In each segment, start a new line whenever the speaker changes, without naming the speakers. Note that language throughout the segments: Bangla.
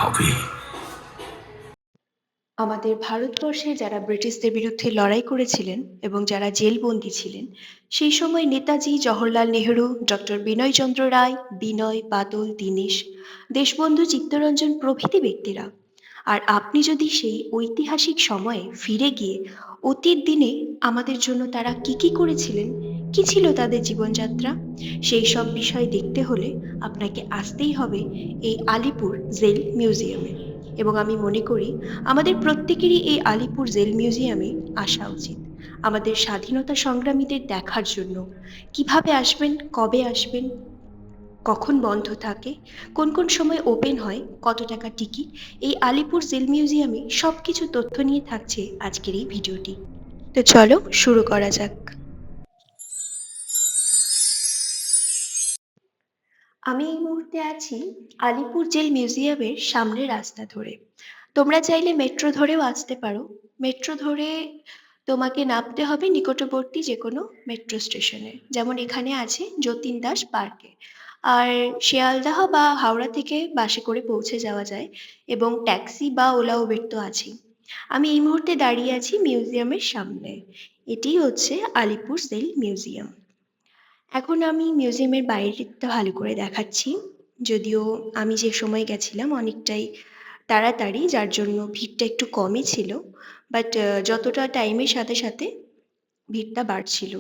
হবে।
আমাদের ভারতবর্ষে যারা ব্রিটিশদের বিরুদ্ধে লড়াই করেছিলেন এবং যারা জেলবন্দী ছিলেন, সেই সময় নেতাজি, জওহরলাল নেহেরু, ডক্টর বিনয়চন্দ্র রায়, বিনয়, বাদল, দীনেশ, দেশবন্ধু চিত্তরঞ্জন প্রভৃতি ব্যক্তিরা। আর আপনি যদি সেই ঐতিহাসিক সময়ে ফিরে গিয়ে অতীত দিনে আমাদের জন্য তারা কি করেছিলেন, কি ছিল তাদের জীবনযাত্রা, সেই সব বিষয় দেখতে হলে আপনাকে আসতেই হবে এই আলিপুর জেল মিউজিয়ামে। এবং আমি মনে করি আমাদের প্রত্যেকেরই এই আলিপুর জেল মিউজিয়ামে আসা উচিত আমাদের স্বাধীনতা সংগ্রামীদের দেখার জন্য। কিভাবে আসবেন, কবে আসবেন, কখন বন্ধ থাকে, কোন কোন সময় ওপেন হয়, কত টাকা টিকিট, এই আলিপুর জেল মিউজিয়ামে সবকিছু তথ্য নিয়ে থাকছে আজকের এই ভিডিওটি। তো চলো শুরু করা যাক। আমি এই মুহূর্তে আছি আলিপুর জেল মিউজিয়ামের সামনের রাস্তা ধরে। তোমরা চাইলে মেট্রো ধরেও আসতে পারো। মেট্রো ধরে তোমাকে নামতে হবে নিকটবর্তী যে কোনো মেট্রো স্টেশনে, যেমন এখানে আছে যতীন দাস পার্কে। আর শিয়ালদাহ বা হাওড়া থেকে বাসে করে পৌঁছে যাওয়া যায়, এবং ট্যাক্সি বা ওলা উবের তো আছেই। আমি এই মুহূর্তে দাঁড়িয়ে আছি মিউজিয়ামের সামনে। এটিই হচ্ছে আলিপুর জেল মিউজিয়াম। এখন আমি মিউজিয়ামের বাইরেটা ভালো করে দেখাচ্ছি। যদিও আমি যে সময় গেছিলাম অনেকটাই তাড়াতাড়ি, যার জন্য ভিড়টা একটু কমই ছিল। বাট যতটা টাইমের সাথে সাথে ভিড়টা বাড়ছিল।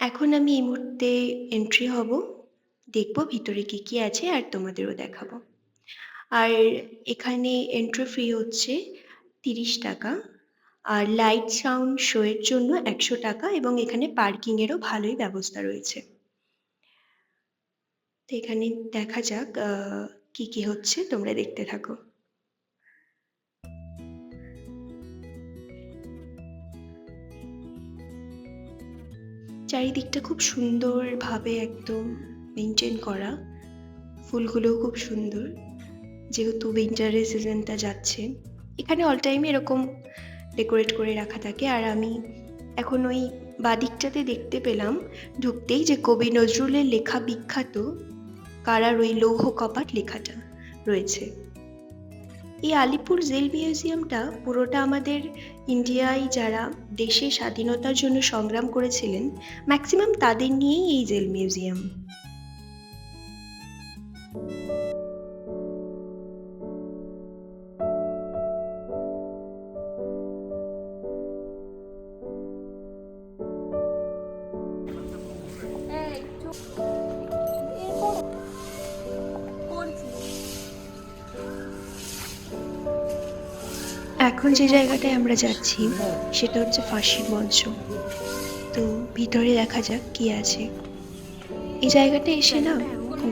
এখন আমি এই মুহূর্তে এন্ট্রি হব, দেখব ভিতরে কি আছে আর তোমাদেরও দেখাবো। আর এখানে এন্ট্রি ফি হচ্ছে 30 টাকা। আর লাইট সাউন্ড শো এর জন্য 100 টাকা, এবং এখানে পার্কিং এরও ভালোই ব্যবস্থা রয়েছে। তো এখানে দেখা যাক কি হচ্ছে, তোমরা দেখতে থাকো। চারিদিকটা খুব সুন্দরভাবে একদম মেনটেন করা, ফুলগুলোও খুব সুন্দর। যেহেতু উইন্টারের সিজনটা যাচ্ছে, এখানে অল টাইমে এরকম ডেকোরেট করে রাখা থাকে। আর আমি এখন ওই বাদিকটাতে দেখতে পেলাম ঢুকতেই যে কবি নজরুলের লেখা বিখ্যাত কারার ওই লৌহ কপাট লেখাটা রয়েছে। এই আলিপুর জেল মিউজিয়ামটা পুরোটা আমাদের ইন্ডিয়ায় যারা দেশের স্বাধীনতার জন্য সংগ্রাম করেছিলেন ম্যাক্সিমাম তাদের নিয়েই এই জেল মিউজিয়াম। এখন যে জায়গাটায় আমরা যাচ্ছি সেটা হচ্ছে ফাঁসির মঞ্চ। তো ভিতরে দেখা যাক কি আছে। এই জায়গাটা এসে না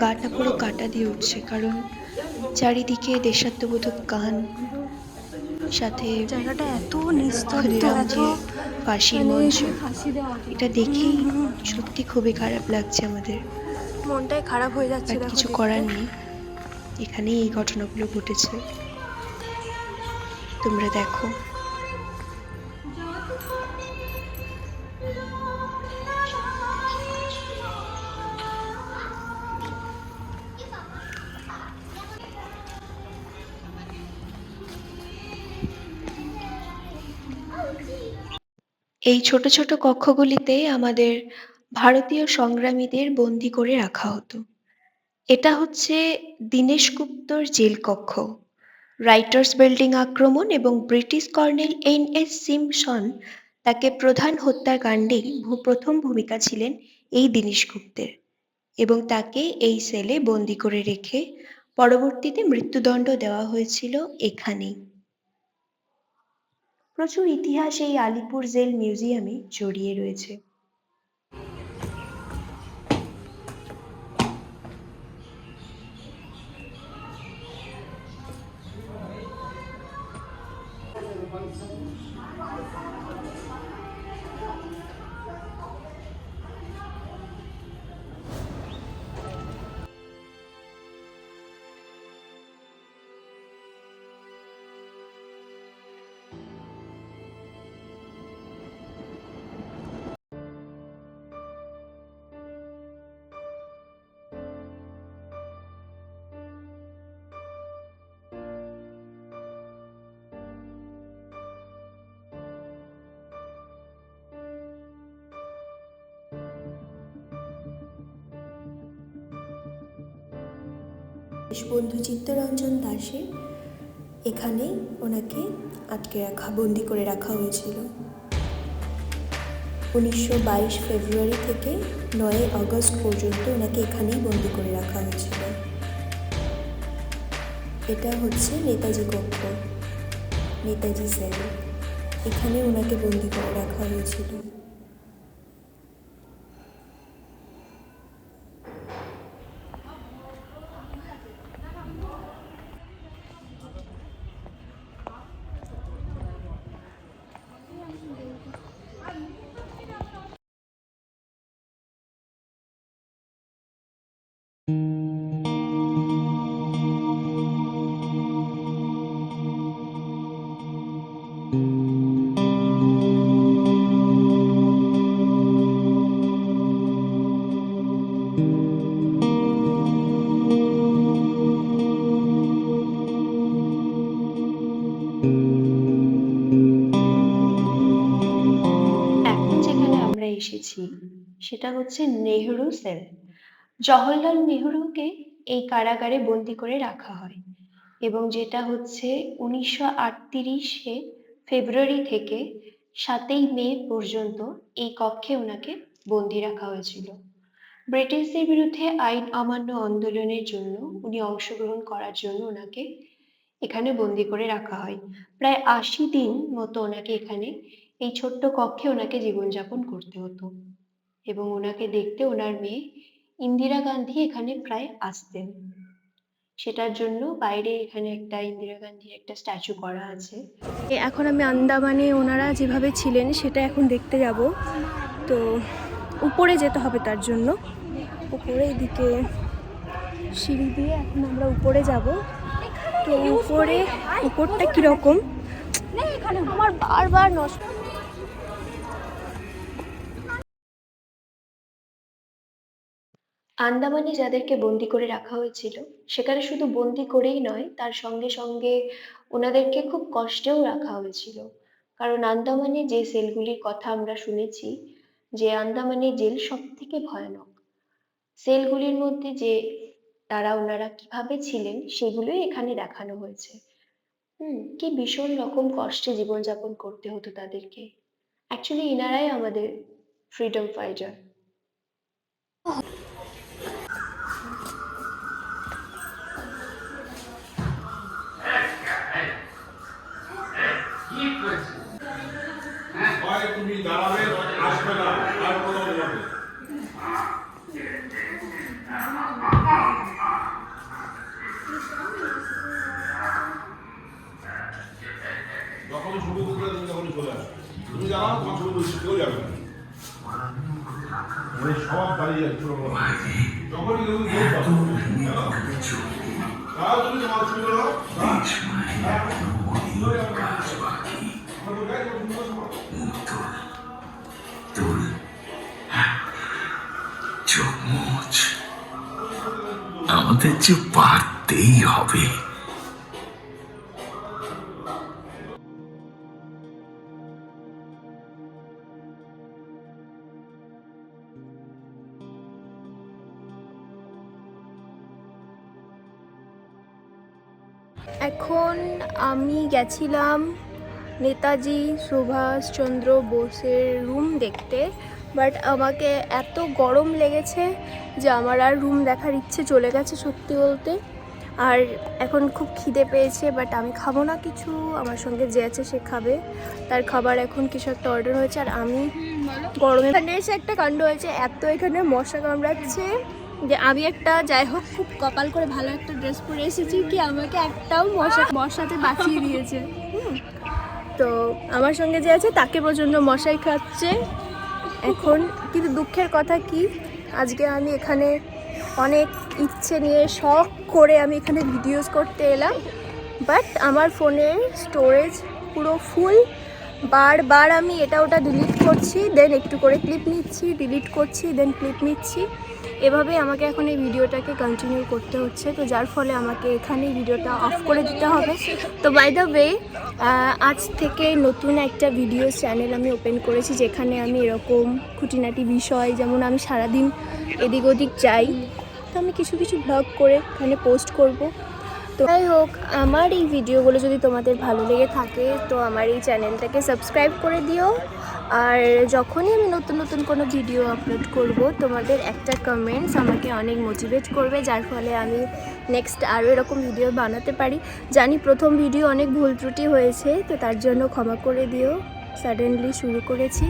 গাটা পুরো কাটা দিয়ে উঠছে, কারণ চারিদিকে দেশাত্মবোধক গান, সাথে
জায়গাটা এত নিস্তব্ধ,
ক্ষুদিরাম
এত
যে ফাঁসির
মানে
মঞ্চ,
ফাঁসি দেওয়া
এটা দেখেই সত্যি খুবই খারাপ লাগছে আমাদের।
মনটাই খারাপ হয়ে যাচ্ছে।
বাট
দেখো
কিছু
দেখতে।
করার নেই, এখানেই এই ঘটনাগুলো ঘটেছে। তোমরা দেখো। এই ছোট ছোট কক্ষগুলিতে আমাদের ভারতীয় সংগ্রামীদের বন্দি করে রাখা হতো। এটা হচ্ছে দীনেশ গুপ্তর জেল কক্ষ। রাইটার্স বিল্ডিং আক্রমণ এবং ব্রিটিশ কর্নেল এন.এস. সিম্পসন তাকে প্রধান হত্যাকাণ্ডে প্রথম ভূমিকা ছিলেন এই দীনেশ গুপ্তের, এবং তাকে এই সেলে বন্দি করে রেখে পরবর্তীতে মৃত্যুদণ্ড দেওয়া হয়েছিল এখানেই। প্রচুর ইতিহাস এই আলিপুর জেল মিউজিয়ামে জড়িয়ে রয়েছে।
বন্ধু চিত্তরঞ্জন দাসের এখানে ওনাকে আটকে রাখা, বন্দি করে রাখা হয়েছিল। 1922 ফেব্রুয়ারি থেকে 9 আগস্ট পর্যন্ত ওনাকে এখানেই বন্দি করে রাখা হয়েছিল। এটা হচ্ছে নেতাজি কক্ষ, নেতাজি সেল। এখানে ওনাকে বন্দি করে রাখা হয়েছিল।
এখন যেখানে আমরা এসেছি সেটা হচ্ছে নেহরু সেল। জওহরলাল নেহরুকে এই কারাগারে বন্দি করে রাখা হয় এবং যেটা হচ্ছে 1938 ফেব্রুয়ারি থেকে 7 মে পর্যন্ত এই কক্ষে ওনাকে বন্দি রাখা হয়েছিল। ব্রিটিশদের বিরুদ্ধে আইন অমান্য আন্দোলনের জন্য উনি অংশগ্রহণ করার জন্য ওনাকে এখানে বন্দি করে রাখা হয়। প্রায় 80 দিন মতো ওনাকে এখানে এই ছোট্ট কক্ষে ওনাকে জীবনযাপন করতে হতো এবং ওনাকে দেখতে ওনার মেয়ে ইন্দিরা গান্ধী এখানে প্রায় আসতেন। সেটার জন্য বাইরে এখানে একটা ইন্দিরা গান্ধীর একটা স্ট্যাচু করা আছে।
এখন আমি আন্দামানে ওনারা যেভাবে ছিলেন সেটা এখন দেখতে যাব। তো উপরে যেতে হবে, তার জন্য উপরে এদিকে সিঁড়ি দিয়ে এখন আমরা উপরে যাব। তো উপরটা কীরকম আমার বারবার নষ্ট।
আন্দামানে যাদেরকে বন্দি করে রাখা হয়েছিল সেখানে শুধু বন্দি করেই নয়, তার সঙ্গে সঙ্গে ওনাদেরকে খুব কষ্টেও রাখা হয়েছিল। কারণ আন্দামানে যে সেলগুলির কথা আমরা শুনেছি, যে আন্দামানে জেল সব থেকে ভয়ানক। সেলগুলির মধ্যে যে ওনারা কিভাবে ছিলেন সেগুলোই এখানে দেখানো হয়েছে। কি ভীষণ রকম কষ্টে জীবনযাপন করতে হতো তাদেরকে। অ্যাকচুয়ালি এনারাই আমাদের ফ্রিডম ফাইটার।
তুমি দাঁড়াবে, আসবে না, আর কোনো হবে। যখন শুরু করতে তুমি তখন চলে আসবে। তুমি জানো তোমার শুরু করতে কেউ যাবে না, সব দাঁড়িয়ে যাচ্ছে। যখনই কেউ তাও তুমি তোমার শুরু করো।
আমাদের যে পারতেই হবে।
এখন আমি গেছিলাম নেতাজি সুভাষচন্দ্র বোসের রুম দেখতে, বাট আমাকে এত গরম লেগেছে যে আমার আর রুম দেখার ইচ্ছে চলে গেছে সত্যি বলতে। আর এখন খুব খিদে পেয়েছে, বাট আমি খাবো না কিছু, আমার সঙ্গে যে আছে সে খাবে। তার খাবার এখন কিছু একটা অর্ডার হয়েছে আর আমি গরমে। এখানে এসে একটা কাণ্ড হয়েছে, এত এখানে মশা কামড়াচ্ছে যে আমি একটা, যাই হোক, খুব কপাল করে ভালো একটা ড্রেস পরে এসেছি কি আমাকে একটাও মশাতে বাঁচিয়ে দিয়েছে। তো আমার সঙ্গে যে আছে তাকে প্রচণ্ড মশাই খাচ্ছে এখন। কিন্তু দুঃখের কথা কি, আজকে আমি এখানে অনেক ইচ্ছে নিয়ে শখ করে আমি এখানে ভিডিওস করতে এলাম, বাট আমার ফোনের স্টোরেজ পুরো ফুল। বারবার আমি এটা ওটা ডিলিট করছি, দেন একটু করে ক্লিপ নিচ্ছি, ডিলিট করছি, দেন ক্লিপ নিচ্ছি। এভাবে আমাকে এখন এই ভিডিওটাকে কন্টিনিউ করতে হচ্ছে, তো যার ফলে আমাকে এখানেই ভিডিওটা অফ করে দিতে হবে। তো বাই দ্য ওয়ে, আজ থেকে নতুন একটা ভিডিও চ্যানেল আমি ওপেন করেছি, যেখানে আমি এরকম খুঁটিনাটি বিষয়, যেমন আমি সারাদিন এদিক ওদিক যাই, তো আমি কিছু কিছু ব্লগ করে এখানে পোস্ট করব। তো যাই হোক, আমার এই ভিডিওগুলো যদি তোমাদের ভালো লেগে থাকে তো আমার এই চ্যানেলটাকে সাবস্ক্রাইব করে দিও। আর যখনই আমি নতুন নতুন কোনো ভিডিও আপলোড করব, তোমাদের একটা কমেন্টস আমাকে অনেক মোটিভেট করবে, যার ফলে আমি নেক্সট আরও এরকম ভিডিও বানাতে পারি। জানি প্রথম ভিডিও অনেক ভুল ত্রুটি হয়েছে, তো তার জন্য ক্ষমা করে দিও। সাডেনলি শুরু করেছি,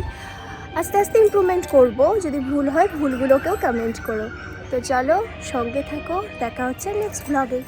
আস্তে আস্তে ইমপ্রুভমেন্ট করব। যদি ভুল হয় ভুলগুলোকেও কমেন্ট করো। তো চলো, সঙ্গে থাকো, দেখা হচ্ছে নেক্সট ব্লগে।